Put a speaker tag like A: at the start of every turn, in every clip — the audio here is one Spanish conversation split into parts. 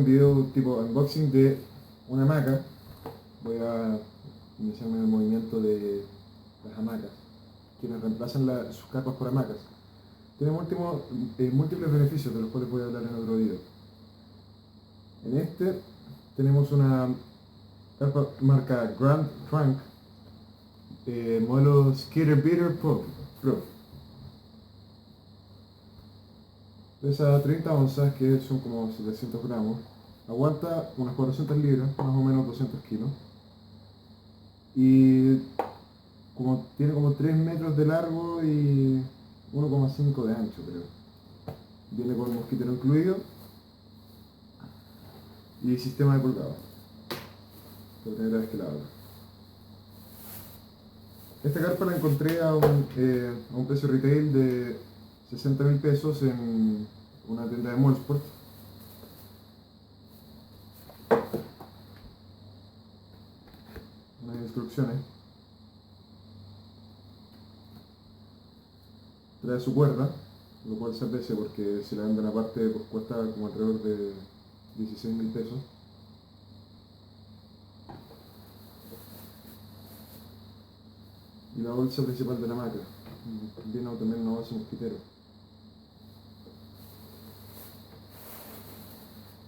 A: un video tipo unboxing de una hamaca. Voy a iniciarme en el movimiento de las hamacas, quienes reemplazan sus carpas por hamacas. Tiene múltiples beneficios de los cuales voy a hablar en otro video. En este tenemos una carpa marca Grand Trunk, modelo Skater Beater Pro. Pesa 30 onzas, que son como 700 gramos. Aguanta unas 400 libras, más o menos 200 kilos. Y tiene como 3 metros de largo y 1,5 de ancho, creo. Viene con mosquitero incluido y sistema de colgado. La primera vez que la abro. Esta carpa la encontré a un precio retail de 60.000 pesos en una tienda de Molsport. Unas instrucciones. Trae su cuerda, lo cual se aprecia porque si la venden aparte pues cuesta como alrededor de 16.000 pesos. Y la bolsa principal de la hamaca. Viene también una bolsa mosquitero.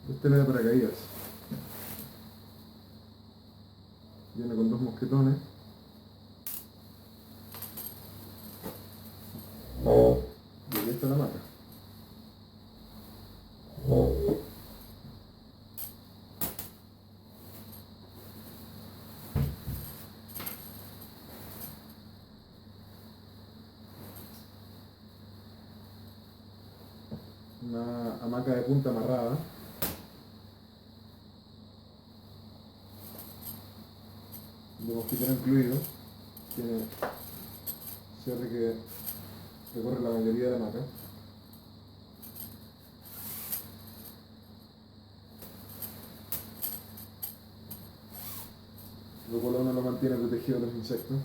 A: Esta es la de paracaídas. Viene con 2 mosquetones. Y aquí está la hamaca. Una hamaca de punta amarrada. De mosquitero incluido. Tiene cierre que recorre la mayoría de la hamaca. Lo cual uno lo mantiene protegido de los insectos.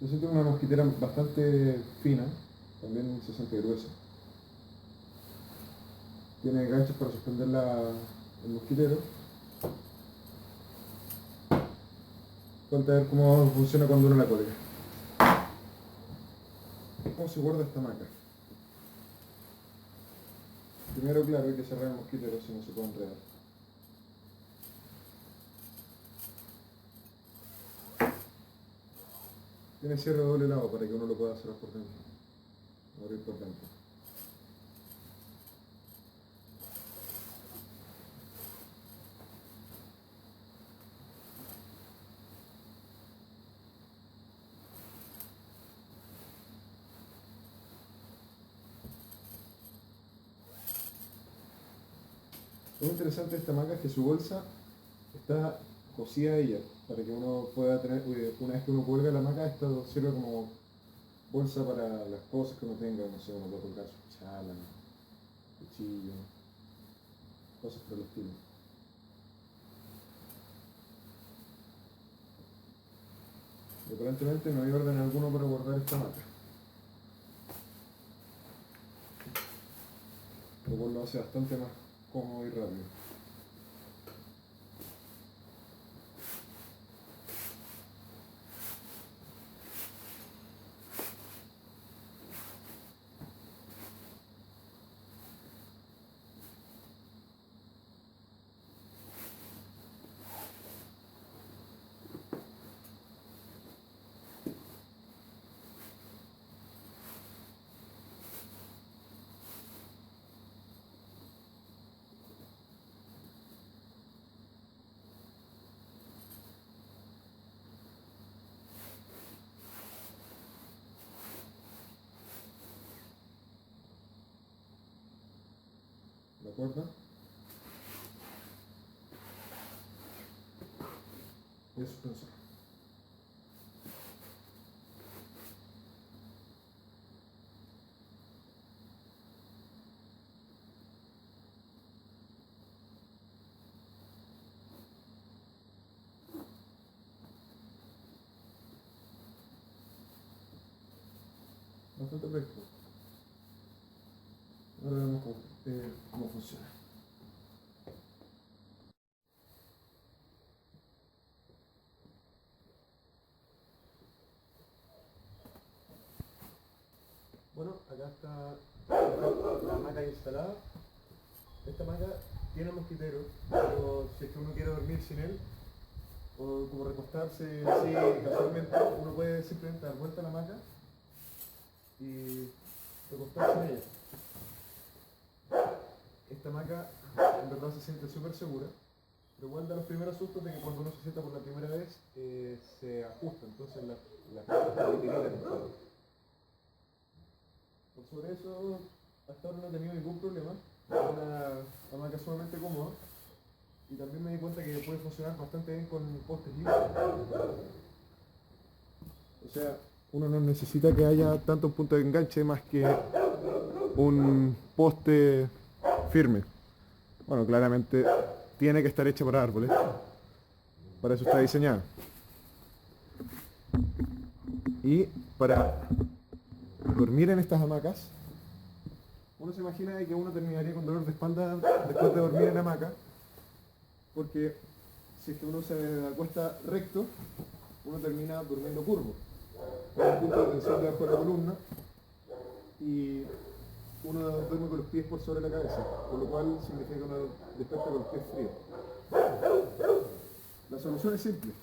A: Yo siento una mosquitera bastante fina, también se siente gruesa. Tiene ganchos para suspender el mosquitero. Ponte a ver cómo funciona cuando uno la cuelga. ¿Cómo se guarda esta hamaca? Primero, claro, hay que cerrar el mosquitero si no se puede enredar. Tiene cierre de doble lado para que uno lo pueda cerrar por dentro, abrir por dentro. Lo interesante de esta hamaca es que su bolsa está cosida a ella, para que uno pueda tener, una vez que uno cuelga la hamaca, esto sirve como bolsa para las cosas que uno tenga, no sé, uno puede colgar su chala, cuchillo, cosas por el estilo. Y aparentemente no hay orden alguno para guardar esta hamaca, lo cual lo hace bastante más cómodo y rápido. ¿De acuerdo? Y el suspensor. Bastante práctico. Ahora vemos cómo funciona. Bueno, acá está la hamaca instalada. Esta hamaca tiene mosquitero, pero si es que uno quiere dormir sin él, o como recostarse así casualmente, uno puede simplemente dar vuelta a la hamaca y recostarse en ella. Esta hamaca en verdad se siente súper segura, pero igual da los primeros sustos de que cuando uno se sienta por la primera vez se ajusta, entonces las cosas se tiritan. Por sobre eso, hasta ahora no he tenido ningún problema. Es una hamaca sumamente cómoda. Y también me di cuenta que puede funcionar bastante bien con postes libres. O sea, uno no necesita que haya tanto un punto de enganche más que un poste firme. Bueno, claramente tiene que estar hecha para árboles. Para eso está diseñada. Y para dormir en estas hamacas, uno se imagina de que uno terminaría con dolor de espalda después de dormir en hamaca, porque si es que uno se acuesta recto, uno termina durmiendo curvo, con un punto de tensión debajo de la columna, y uno duerme con los pies por sobre la cabeza, por lo cual significa que uno despierta con los pies fríos. La solución es simple.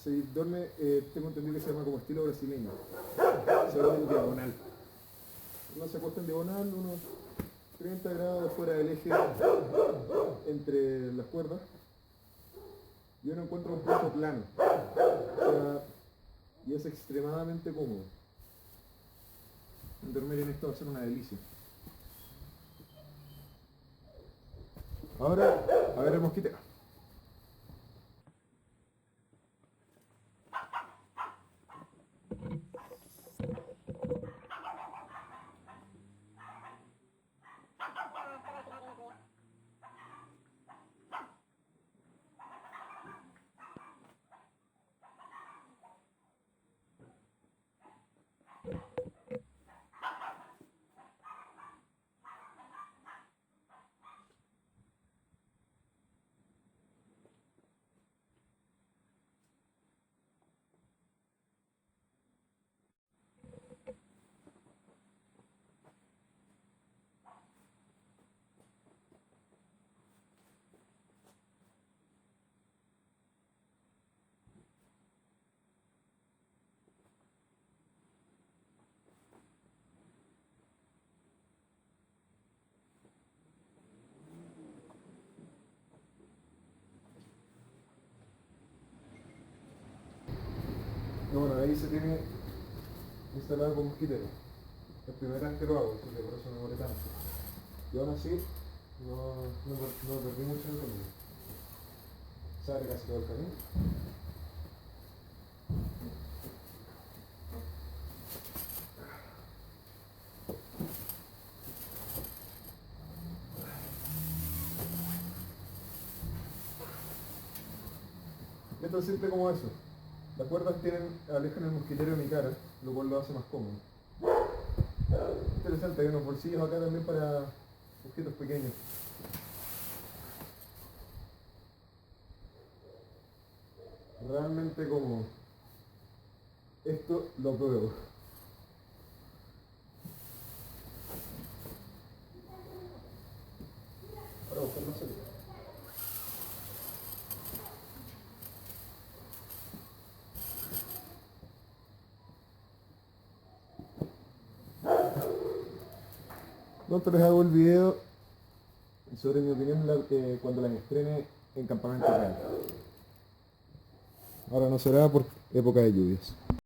A: Se duerme, tengo entendido que se llama como estilo brasileño. Se duerme en diagonal. Uno se acuesta en diagonal, unos 30 grados fuera del eje entre las cuerdas, y uno encuentra un punto plano. O sea, y es extremadamente cómodo. Dormir en esto va a ser una delicia. Ahora, a ver el mosquitero. Y bueno, ahí se tiene instalado con mosquitero. Es primera vez que lo hago, así que por eso me demoré tanto. Y aún así, no perdí mucho en el camino. Sale casi todo el camino. Es tan simple como eso. Las cuerdas alejan el mosquitero de mi cara, lo cual lo hace más cómodo. Interesante, hay unos bolsillos acá también para objetos pequeños. Realmente cómodo. Esto lo apruebo. Ahora buscar más salida. Pronto les hago el video sobre mi opinión cuando las estrene en Campamento Real. Ahora no será por época de lluvias.